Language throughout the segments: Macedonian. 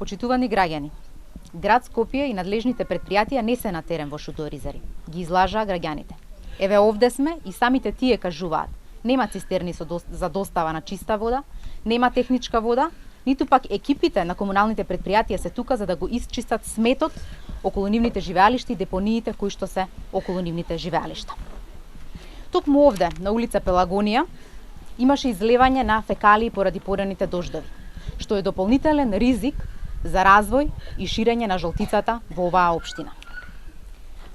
Почитувани граѓани, град Скопје и надлежните предпријатија не се на терен во Шутооризари. Ги излажаа граѓаните. Еве овде сме и самите тие кажуваат. Нема цистерни за достава на чиста вода, нема техничка вода, ниту пак екипите на комуналните предпријатија се тука за да го исчистат сметот околу нивните живеалишта и депониите кои што се околу нивните живеалишта. Токму овде, на улица Пелагонија, имаше излевање на фекалии поради порените дождови, што е дополнителен ризик за развој и ширење на жолтицата во оваа општина.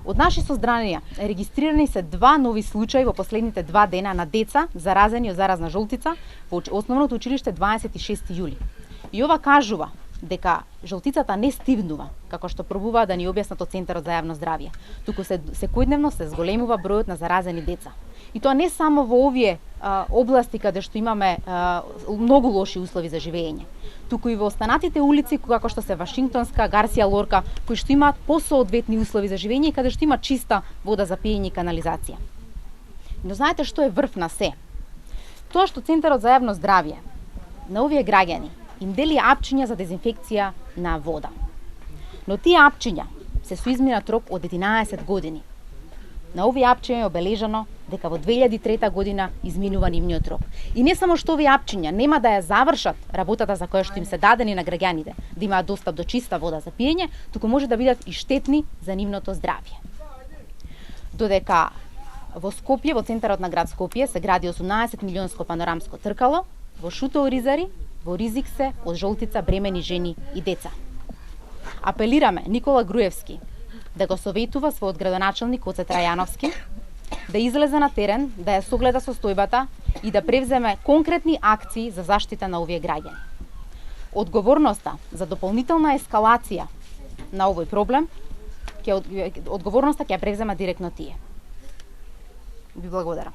Од наши создранија регистрирани се 2 нови случаи во последните 2 дена на деца заразени од заразна жолтица во основното училиште 26 јули. И ова кажува дека жолтицата не стивнува, како што пробува да ни објаснат од Центарот за јавно здравје, туку секојдневно се зголемува бројот на заразени деца. И тоа не само во овие области каде што имаме многу лоши услови за живење, туку и во останатите улици како што се Вашингтонска, Гарсија Лорка, кои што имаат посоодветни услови за живење и каде што има чиста вода за пиење и канализација. Но знаете што е врв на се? Тоа што Центарот за јавно здравје на овие граѓани им дели апчиња за дезинфекција на вода. Но тие апчиња се со изминат рок од 11 години. На овие апчиња е обележано дека во 2003 година изминува нивниот рок. И не само што овие апчиња нема да ја завршат работата за која што им се дадени на граѓаните, да имаат достап до чиста вода за пиење, туку може да бидат и штетни за нивното здравје. Додека во Скопје, во центарот на град Скопје, се гради 18 милионско панорамско тркало, во Шутооризари во ризик се од жолтица бремени жени и деца. Апелираме Никола Груевски да го советува својот градоначелник Гоце Трајановски да излезе на терен, да ја согледа состојбата и да превземе конкретни акции за заштита на овие граѓани. Одговорноста за дополнителна ескалација на овој проблем, одговорноста ќе ја превзема директно тие. Ви благодарам.